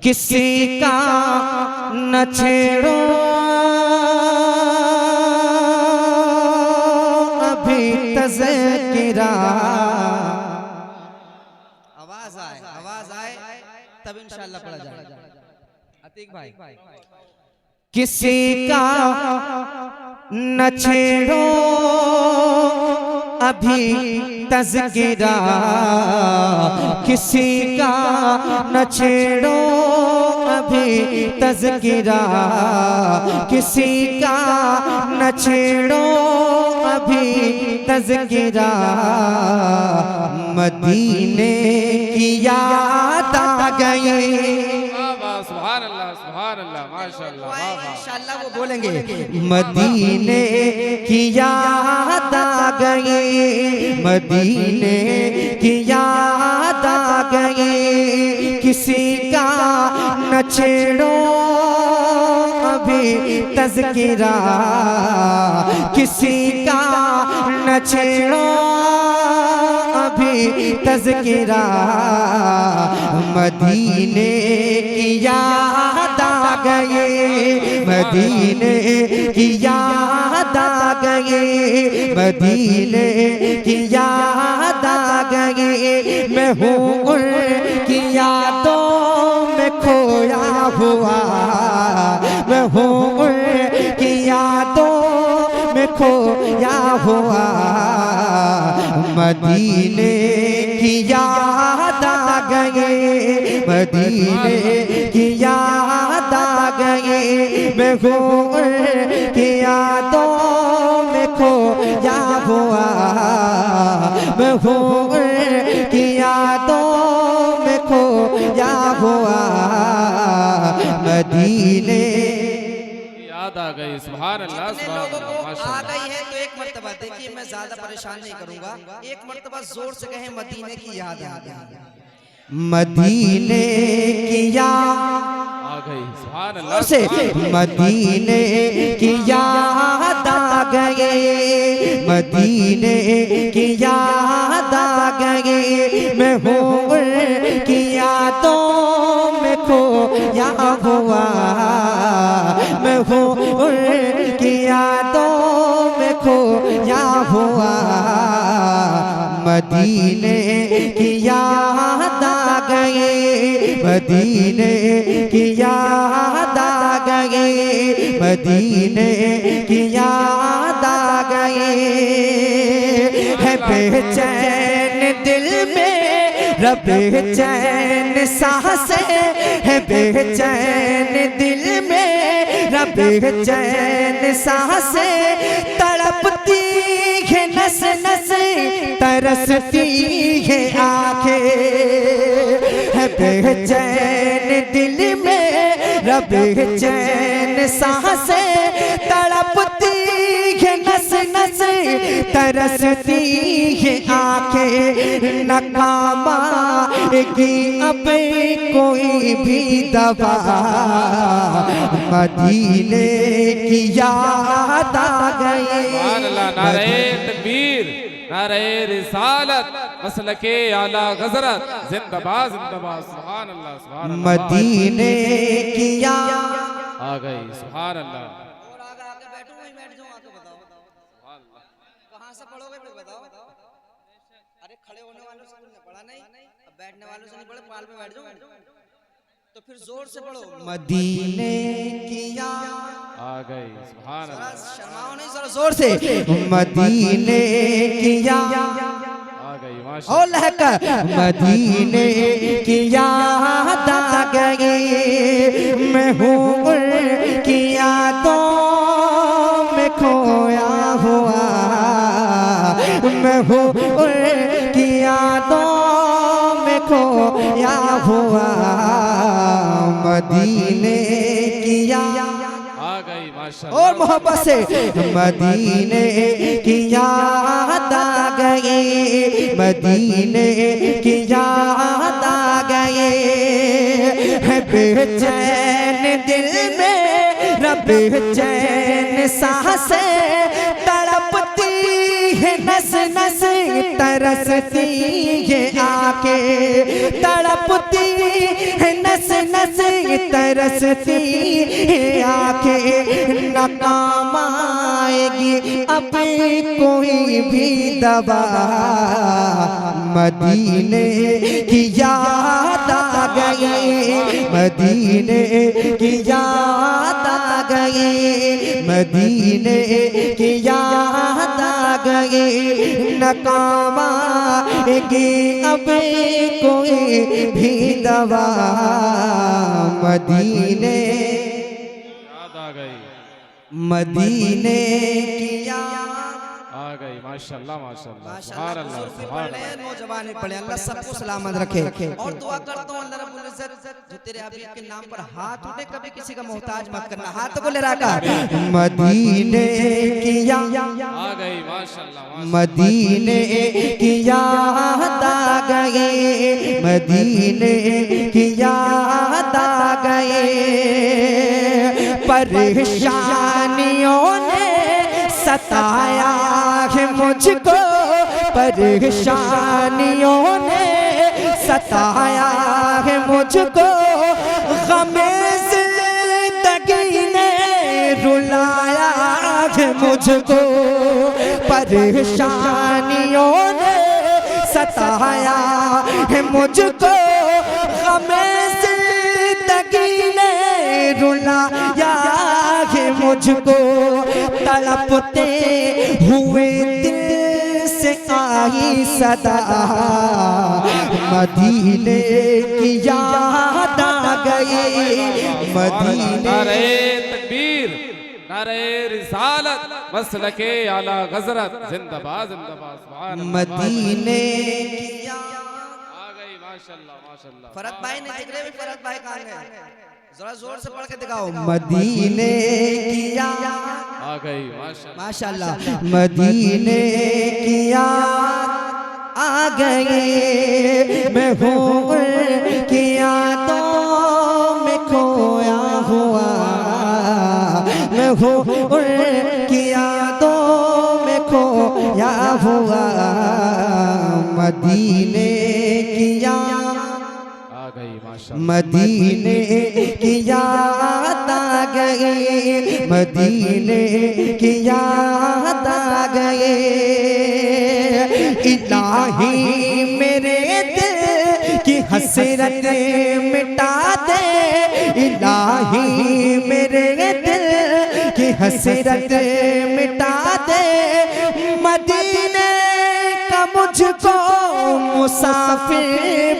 किसी का न छेड़ो अभी तज़किरा। आवाज आए तब इंशाल्लाह पढ़ा जाए। अतीक भाई, किसी का न छेड़ो अभी तज़किरा, किसी का न छेड़ो अभी तज़किरा, किसी का न छेड़ो अभी तज़किरा। मदीने की याद आ गई। सुभान अल्लाह माशाअल्लाह, इंशाअल्लाह वो बोलेंगे। मदीने की याद आ गई, मदीने की याद आ गई। किसी का न छेड़ो अभी तज़किरा, किसी का न छेड़ो अभी तज़किरा। मदीने की याद आ गई, मदीने की याद आ गई, मदीने की याद आ गई। मैं हूँ उनकी यादों में खोया हुआ, मैं हूँ उनकी यादों में खोया हुआ। मदीने की याद आ गई, मदीने की याद आ गई। मैं हूँ की यादों में खोया हुआ, मैं हूँ की यादों में खोया हुआ। मदीने याद आ गई। सुभान अल्लाह, सुभान अल्लाह आ गई है तो एक मर्तबा देखिए, मैं ज्यादा परेशान नहीं करूंगा, एक मर्तबा जोर से कहें मदीने की याद आ गई, मदीने की याद आ गई। सुभान अल्लाह से, मदीने की याद आ गई, मदीने की याद आ गई। मैं हूँ की यादों में खोया हुआ, मैं हूँ की यादों में खोया हुआ। मदीने की याद आ गई, मदीने की याद आ गई, मदीने की याद आ गई। है बेचैन दिल में रब बेचैन सांसें, है बेचैन दिल में रब बेचैन सांसें। तड़पती है नस नस, तरसती है आंखें, है बेचैन दिल में रब बेचैन सांसें। तड़पती है नस नस, तरसती है आंखें। नाकाम आएगी अब कोई भी दवा, मदीने की याद आ गई। सुभान अल्लाह। नारे तकबीर, नारे रिसालत, मसलके आला गजरत, जिंदाबाद जिंदाबाद। सुभान अल्लाह, सुभान अल्लाह। मदीने की याद आ गई। सुभान अल्लाह। और आगे बैठूं, वहीं बैठ जाऊं, आके बताओ कहां से पढ़ोगे फिर बताओ। अरे खड़े होने वालों से तुमने पढ़ा नहीं, अब बैठने वालों से नहीं पढ़े, पाल पे बैठ जाओ तो फिर जोर से पढ़ो। मदीने की याद आ गई। सुभान अल्लाह। शर्माओ नहीं, जरा जोर से। मदीने की याद आ गई ओ माशाअल्लाह। लहका, मदीने की याद आ गई। मैं हूँ की यादों में खोया हुआ, मैं हूँ की यादों में खोया हुआ। मदीने की याद आ गई माशाअल्लाह। और मोहब्बत से, मदीने की याद आ गई, मदीने की याद आ गई। है बेचैन दिल में रब बेचैन सांसें। तड़पती है नस नस, तरसती तरसती ये आके, तड़पती है नस नस तरसती ये आके, न काम आएगी अब कोई भी दवा। मदीने की याद आ गई, मदीने की याद आ गई, मदीने की याद आ गई, न काम आएगी अब कोई भी दवा। मदीने याद आ गई, मदीने की याद आ गई। माशाल्लाह माशाल्लाह, सुभान माशाल्लाह, अल्लाह बुजुर्ग भी सुभान पढ़ रहे अल्लाह। हैं, नौजवान भी पढ़े, अल्लाह सबको सलामत रखे। और दुआ करता हूँ अल्लाह रब्बुल इज्जत जो तेरे हबीब के नाम पर हाथ उठे कभी किसी का मोहताज मत करना। हाथ को ले रखा। मदीने की याद आ गई माशाल्लाह, मदीने की याद आ गई, मदीने की याद आ गई। परेशानियों ने सताया है मुझको, परेशानियों ने सताया है मुझको, गमे ज़िंदगी ने रुलाया है मुझको, परेशानियों ने सताया है मुझको, गमे ज़िंदगी ने रुलाया है मुझको। तड़पते हुए दिल से आई सदा, मदीने की याद आ गई, मदीने। नारे तकबीर, नारे रिसालत, मसलके आला गजरत, जिंदाबाद जिंदाबाद, सुभान अल्लाह। मदीने की याद आ गई माशाल्लाह माशाल्लाह। फरत भाई ने दिख रहे, फरत भाई कहाँ गए? जरा जोर से पढ़ के दिखाओ। मदीने की याद आ गई माशाल्लाह माशाल्लाह, मदीने की याद आ गई। मैं हूँ की यादों में खोया हुआ, मैं हूँ की यादों में खोया हुआ। मदीने की याद आ गई माशाल्लाह, मदीने की याद आ गई, मदीने की याद आ गई। इलाही मेरे दिल की हसरत मिटा दे, इलाही मेरे दिल की हसरत मिटा दे। मदीने का मुझको मुसाफिर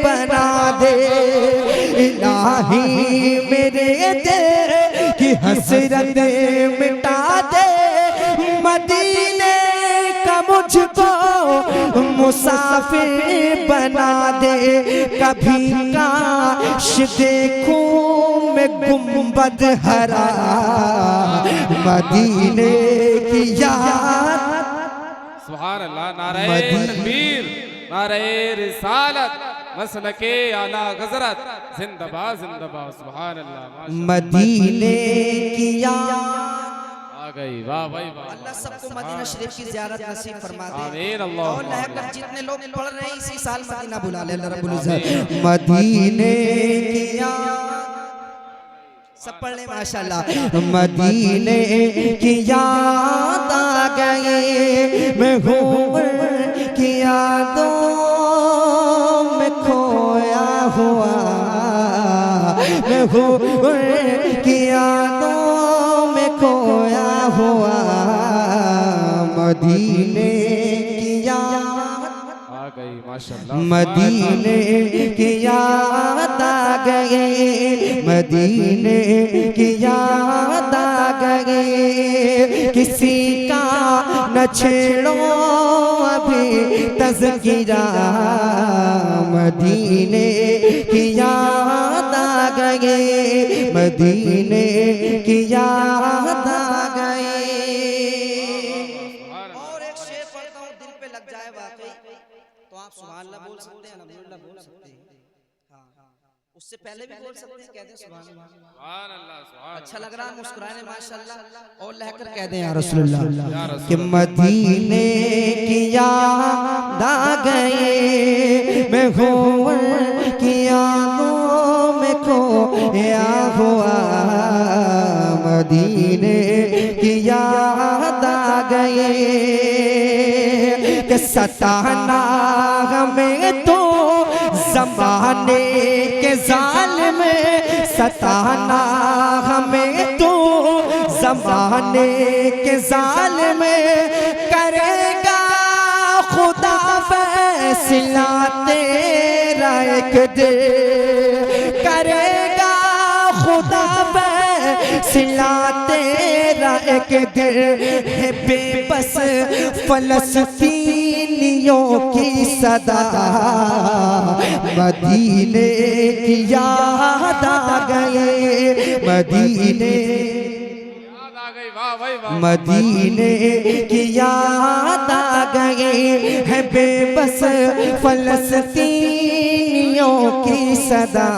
बना दे, इलाही मेरे दिल की हसरत मिटा दे। मदीने का मुझको मुसाफिर बना दे। कभी काश देखूं मैं गुंबद हरा, मदीने की याद। सुभान अल्लाह। नारे तकबीर, नारे रिसालत, मसलके आला गजरत, जिंदाबाद जिंदाबाद, सुभान अल्लाह माशाल्लाह। मदीने की याद आ गई, वाह भाई वाह। अल्लाह सबको मदीना शरीफ की ज़ियारत नसीब फरमा दे। आमीन अल्लाह। और लहकर जितने लोग पढ़ रहे हैं इसी साल मदीना बुला ले अल्लाह रब्बुल इज्जत। मदीने की याद सब पढ़ ले माशाल्लाह। मदीने की याद आ गई, मैं हूँ की यादों में खोया हुआ, मैं हूँ की यादों में खोया हुआ। मदीने की याद आ गई माशाल्लाह, मदीने की याद आ गई, मदीने की याद आ गई। किसी का न छेड़ो अभी तज़किरा, मदीने की याद आ गई, मदीने की याद आ गई। और एक शेर पढ़ता हूँ दिल पे लग जाए वाकई, तो आप सुभान अल्लाह बोल सकते हैं, अल्हम्दुलिल्लाह बोल सकते हैं। हाँ, उससे पहले भी बोल सकते हैं, कहते हैं सुभान अल्लाह। सुभान अल्लाह, सुभान अच्छा लग रहा है मुस्कुराने माशाल्लाह, और लहकर कह दें या रसूलुल्लाह या रसूल कि मदीने की याद आ गए, मैं हूँ की यादों में खोया हुआ, मदीने की याद आ गए कि सताना हमें तो ज़माने के ज़ालिम, सताना हमें तो ज़माने के ज़ालिम, करेगा खुदा फैसला तेरा एक दिन, करेगा खुदा फैसला तेरा एक दिन, है बेबस फलस्तीनियों की सदा, मदीने की याद आ गए, मदीने याद आ गई, वाह भाई वाह। मदीने की याद आ गए, है बेबस फलस्तीनियों की सदा,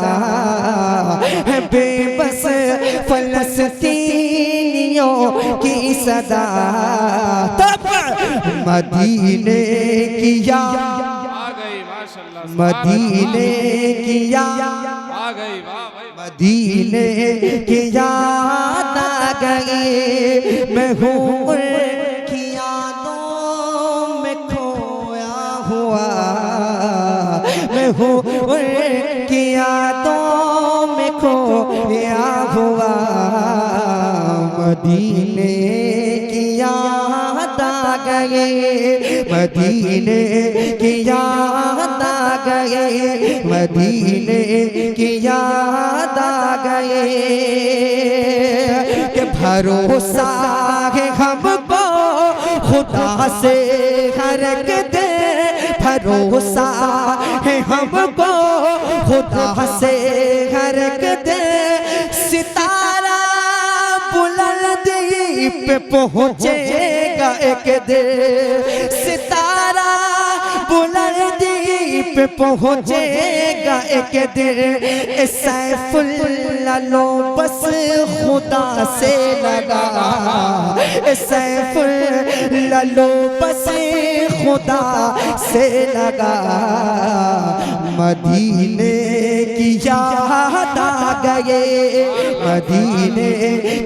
है बेबस फलस्तीनियों की सदा, तब मदीने की याद आ गई माशाल्लाह, मदीने की याद आ गई, वाह भाई वाह। मदीने की याद आ गई, मैं हूँ की यादों में खोया हुआ, मैं हूँ की यादों में खोया हुआ, मदीने की याद आ गई, मदीने की याद आ गई, मदीने की याद आ गई, कि भरोसा है हमको खुदा से हर एक दे, भरोसा है हमको खुदा से हर एक दे, सितारा बुलंदी पे पहुँचेगा एक दिन, सितारा बुलंदी पे पहुँचेगा एक दिन, सैफुल्लाह लो बस खुदा से लगा, सैफुल्लाह लो बस खुदा से लगा, मदीने की याद आ गए, मदीने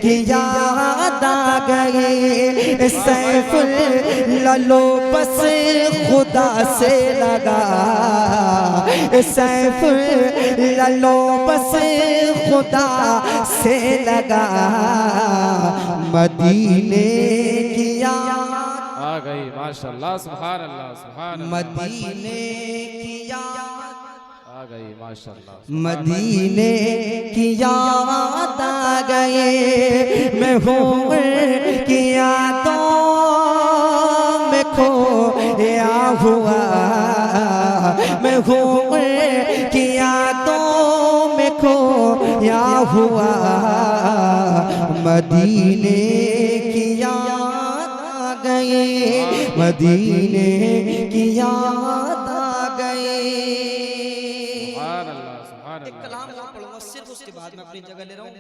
की याद आ गए, सैफुल्लाह लो बस खुदा से लगा, सैफुल्लाह लो बस खुदा से लगा, मदीने की याद आ गई माशाल्लाह, सुभान अल्लाह, सुभान अल्लाह, मदीने की याद आ गई माशाल्लाह, मदीने की याद आ गए, मैं हूँ की यादों में खोया हुआ, मैं हूँ की यादों में खोया हुआ, मदीने की याद आ गए, मदीने की याद आ गए। सुभान अल्लाह, सुभान एक अल्लाह। कलाम और पढ़ूंगा सिर्फ, उसके बाद मैं अपनी जगह ले रहा हूँ।